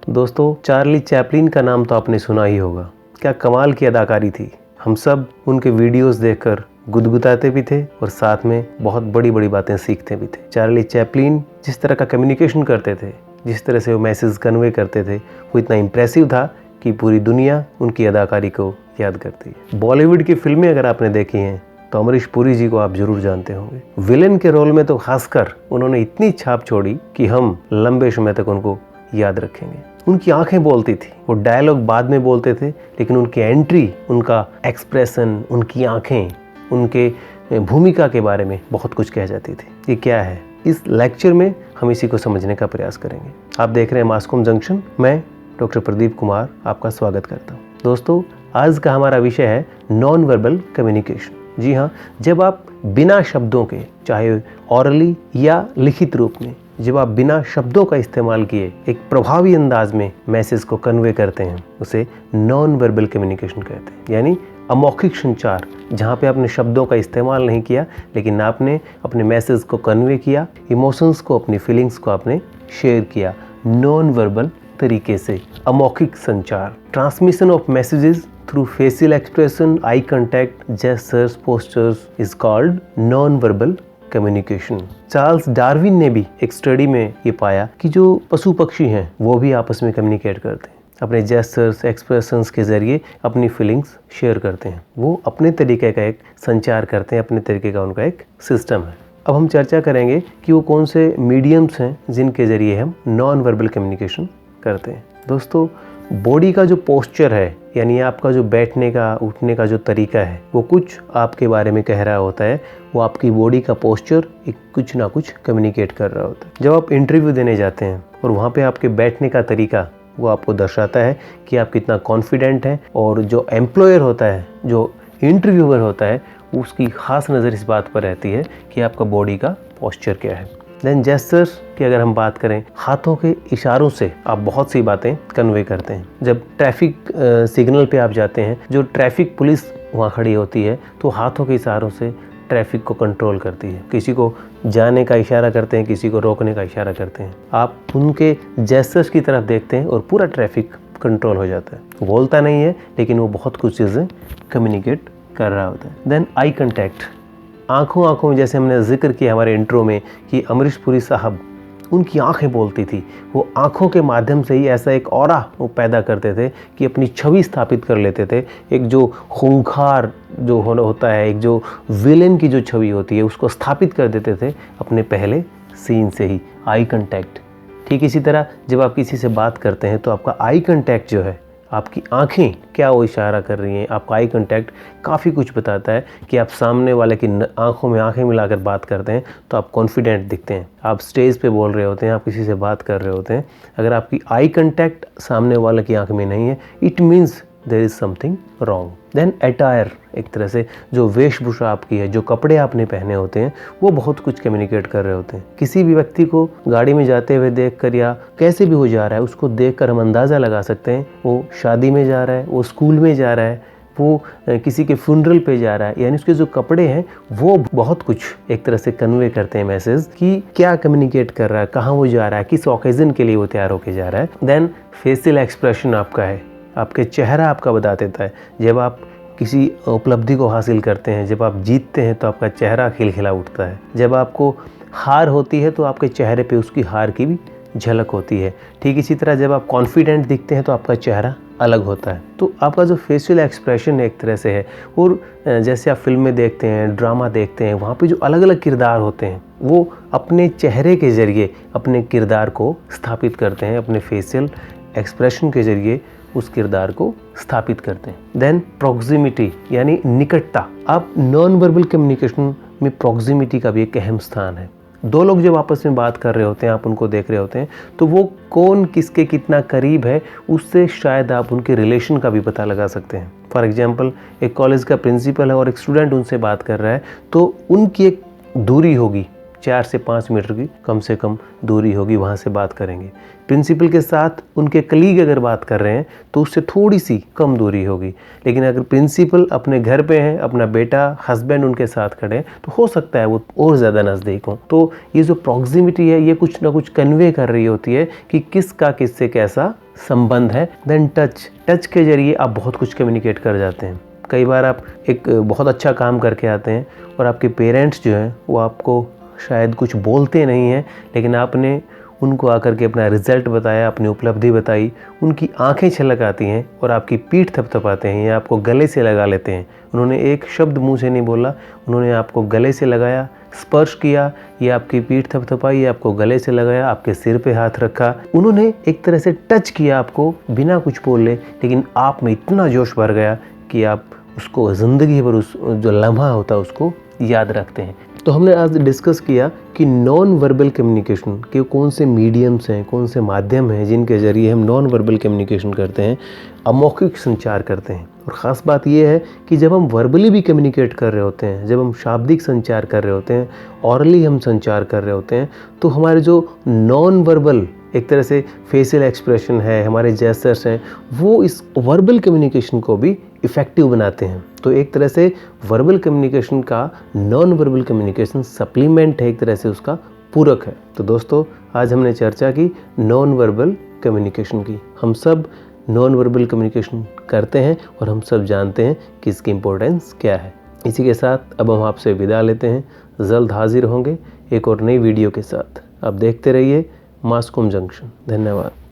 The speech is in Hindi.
दोस्तों, चार्ली चैपलिन का नाम तो आपने सुना ही होगा। क्या कमाल की अदाकारी थी। हम सब उनके वीडियोस देखकर गुदगुदाते भी थे और साथ में बहुत बड़ी बड़ी बातें सीखते भी थे। चार्ली चैपलिन जिस तरह का कम्युनिकेशन करते थे, जिस तरह से वो मैसेज कन्वे करते थे, वो इतना इम्प्रेसिव था कि पूरी दुनिया उनकी अदाकारी को याद करती है। बॉलीवुड की फिल्में अगर आपने देखी हैं तो अमरीश पुरी जी को आप जरूर जानते होंगे। विलेन के रोल में तो खासकर उन्होंने इतनी छाप छोड़ी कि हम लंबे समय तक उनको याद रखेंगे। उनकी आंखें बोलती थी, वो डायलॉग बाद में बोलते थे, लेकिन उनकी एंट्री, उनका एक्सप्रेशन, उनकी आंखें, उनके भूमिका के बारे में बहुत कुछ कह जाती थी। ये क्या है, इस लेक्चर में हम इसी को समझने का प्रयास करेंगे। आप देख रहे हैं मासकॉम जंक्शन। मैं डॉक्टर प्रदीप कुमार आपका स्वागत करता हूँ। दोस्तों, आज का हमारा विषय है नॉन वर्बल कम्युनिकेशन। जी हाँ, जब आप बिना शब्दों के, चाहे ऑरली या लिखित रूप में, जब आप बिना शब्दों का इस्तेमाल किए एक प्रभावी अंदाज में मैसेज को कन्वे करते हैं, उसे नॉन वर्बल कम्युनिकेशन कहते हैं। यानी अमौखिक संचार, जहाँ पे आपने शब्दों का इस्तेमाल नहीं किया, लेकिन आपने अपने मैसेज को कन्वे किया, इमोशंस को, अपनी फीलिंग्स को आपने शेयर किया नॉन वर्बल तरीके से। अमौखिक संचार, transmission of messages through facial expression, eye contact, gestures, postures is called non verbal communication. Charles Darwin ने भी एक स्टडी में ये पाया कि जो पशु पक्षी हैं वो भी आपस में कम्युनिकेट करते हैं, अपने जेस्चर्स, एक्सप्रेशंस के जरिए अपनी फीलिंग्स शेयर करते हैं। वो अपने तरीके का एक संचार करते हैं, अपने तरीके का उनका एक सिस्टम है। अब हम चर्चा करेंगे कि वो कौन से मीडियम्स हैं जिनके जरिए हम नॉन वर्बल कम्युनिकेशन करते हैं। दोस्तों, बॉडी का जो पोस्चर है, यानी आपका जो बैठने का, उठने का जो तरीका है, वो कुछ आपके बारे में कह रहा होता है। वो आपकी बॉडी का पोस्चर एक कुछ ना कुछ कम्युनिकेट कर रहा होता है। जब आप इंटरव्यू देने जाते हैं और वहाँ पे आपके बैठने का तरीका, वो आपको दर्शाता है कि आप कितना कॉन्फिडेंट हैं। और जो एम्प्लॉयर होता है, जो इंटरव्यूअर होता है, उसकी खास नज़र इस बात पर रहती है कि आपका बॉडी का पोस्चर क्या है। देन जेस्चर्स की अगर हम बात करें, हाथों के इशारों से आप बहुत सी बातें कन्वे करते हैं। जब ट्रैफिक सिग्नल पे आप जाते हैं, जो ट्रैफिक पुलिस वहाँ खड़ी होती है, तो हाथों के इशारों से ट्रैफिक को कंट्रोल करती है। किसी को जाने का इशारा करते हैं, किसी को रोकने का इशारा करते हैं। आप उनके जेस्चर्स की तरफ देखते हैं और पूरा ट्रैफिक कंट्रोल हो जाता है। बोलता नहीं है, लेकिन वो बहुत कुछ चीज़ें कम्युनिकेट कर रहा होता है। देन आई कॉन्टैक्ट, आंखों में, जैसे हमने जिक्र किया हमारे इंट्रो में कि अमरीश पुरी साहब, उनकी आंखें बोलती थी। वो आंखों के माध्यम से ही ऐसा एक ऑरा वो पैदा करते थे कि अपनी छवि स्थापित कर लेते थे। एक जो खूंखार जो होता है, एक जो विलेन की जो छवि होती है, उसको स्थापित कर देते थे अपने पहले सीन से ही। आई कॉन्टैक्ट, ठीक इसी तरह जब आप किसी से बात करते हैं तो आपका आई कॉन्टैक्ट जो है, आपकी आंखें क्या वो इशारा कर रही हैं, आपका आई कॉन्टैक्ट काफ़ी कुछ बताता है कि आप सामने वाले की आंखों में आंखें मिलाकर बात करते हैं तो आप कॉन्फिडेंट दिखते हैं। आप स्टेज पे बोल रहे होते हैं, आप किसी से बात कर रहे होते हैं, अगर आपकी आई कॉन्टैक्ट सामने वाले की आंख में नहीं है, it means there is something wrong. Then attire, एक तरह से जो वेशभूषा आपकी है, जो कपड़े आपने पहने होते हैं, वो बहुत कुछ कम्युनिकेट कर रहे होते हैं। किसी भी व्यक्ति को गाड़ी में जाते हुए देखकर या कैसे भी हो जा रहा है, उसको देखकर हम अंदाज़ा लगा सकते हैं वो शादी में जा रहा है, वो स्कूल में जा रहा है, वो किसी के फ्यूनरल पे जा रहा है। यानी उसके जो कपड़े हैं वो बहुत कुछ एक तरह से कन्वे करते हैं मैसेज कि क्या कम्युनिकेट कर रहा है, कहाँ वो जा रहा है, किस ओकेजन के लिए वो तैयार होके जा रहा है। देन फेशियल एक्सप्रेशन आपका है, आपके चेहरा आपका बता देता है। जब आप किसी उपलब्धि को हासिल करते हैं, जब आप जीतते हैं तो आपका चेहरा खिलखिला उठता है। जब आपको हार होती है तो आपके चेहरे पे उसकी हार की भी झलक होती है। ठीक इसी तरह जब आप कॉन्फिडेंट दिखते हैं तो आपका चेहरा अलग होता है। तो आपका जो फेशियल एक्सप्रेशन एक तरह से है। और जैसे आप फिल्में देखते हैं, ड्रामा देखते हैं, वहाँ पे जो अलग अलग किरदार होते हैं, वो अपने चेहरे के ज़रिए अपने किरदार को स्थापित करते हैं, अपने फेशियल एक्सप्रेशन के ज़रिए उस किरदार को स्थापित करते हैं। देन प्रॉक्सिमिटी, यानी निकटता। आप नॉन वर्बल कम्युनिकेशन में प्रॉक्सिमिटी का भी एक अहम स्थान है। दो लोग जब आपस में बात कर रहे होते हैं, आप उनको देख रहे होते हैं, तो वो कौन किसके कितना करीब है, उससे शायद आप उनके रिलेशन का भी पता लगा सकते हैं। फॉर एग्जाम्पल, एक कॉलेज का प्रिंसिपल है और एक स्टूडेंट उनसे बात कर रहा है, तो उनकी एक दूरी होगी 4 से 5 मीटर की कम से कम दूरी होगी, वहाँ से बात करेंगे। प्रिंसिपल के साथ उनके कलीग अगर बात कर रहे हैं तो उससे थोड़ी सी कम दूरी होगी। लेकिन अगर प्रिंसिपल अपने घर पे हैं, अपना बेटा, हस्बैंड उनके साथ खड़े हैं, तो हो सकता है वो और ज़्यादा नज़दीक हो। तो ये जो प्रॉक्सिमिटी है, ये कुछ ना कुछ कन्वे कर रही होती है कि किसका किससे कैसा संबंध है। देन टच के जरिए आप बहुत कुछ कम्युनिकेट कर जाते हैं। कई बार आप एक बहुत अच्छा काम करके आते हैं और आपके पेरेंट्स जो हैं वो आपको शायद कुछ बोलते नहीं हैं, लेकिन आपने उनको आकर के अपना रिज़ल्ट बताया, अपनी उपलब्धि बताई, उनकी आंखें छलक आती हैं और आपकी पीठ थपथपाते हैं या आपको गले से लगा लेते हैं। उन्होंने एक शब्द मुंह से नहीं बोला, उन्होंने आपको गले से लगाया, स्पर्श किया, या आपकी पीठ थपथपाई, या आपको गले से लगाया, आपके सिर पे हाथ रखा। उन्होंने एक तरह से टच किया आपको बिना कुछ बोले, लेकिन आप में इतना जोश भर गया कि आप उसको ज़िंदगी भर उस जो लम्हा होता है उसको याद रखते हैं। तो हमने आज डिस्कस किया कि नॉन वर्बल कम्युनिकेशन के कौन से मीडियम्स हैं, कौन से माध्यम हैं जिनके ज़रिए हम नॉन वर्बल कम्युनिकेशन करते हैं, अमौखिक संचार करते हैं। और ख़ास बात यह है कि जब हम वर्बली भी कम्युनिकेट कर रहे होते हैं, जब हम शाब्दिक संचार कर रहे होते हैं, ऑरली हम संचार कर रहे होते हैं, तो हमारे जो नॉन वर्बल एक तरह से फेशियल एक्सप्रेशन है, हमारे जेस्चर्स हैं, वो इस वर्बल कम्युनिकेशन को भी इफ़ेक्टिव बनाते हैं। तो एक तरह से वर्बल कम्युनिकेशन का नॉन वर्बल कम्युनिकेशन सप्लीमेंट है, एक तरह से उसका पूरक है। तो दोस्तों, आज हमने चर्चा की नॉन वर्बल कम्युनिकेशन की। हम सब नॉन वर्बल कम्युनिकेशन करते हैं और हम सब जानते हैं कि इसकी इम्पोर्टेंस क्या है। इसी के साथ अब हम आपसे विदा लेते हैं। जल्द हाजिर होंगे एक और नई वीडियो के साथ। आप देखते रहिए मास्कोम जंक्शन। धन्यवाद।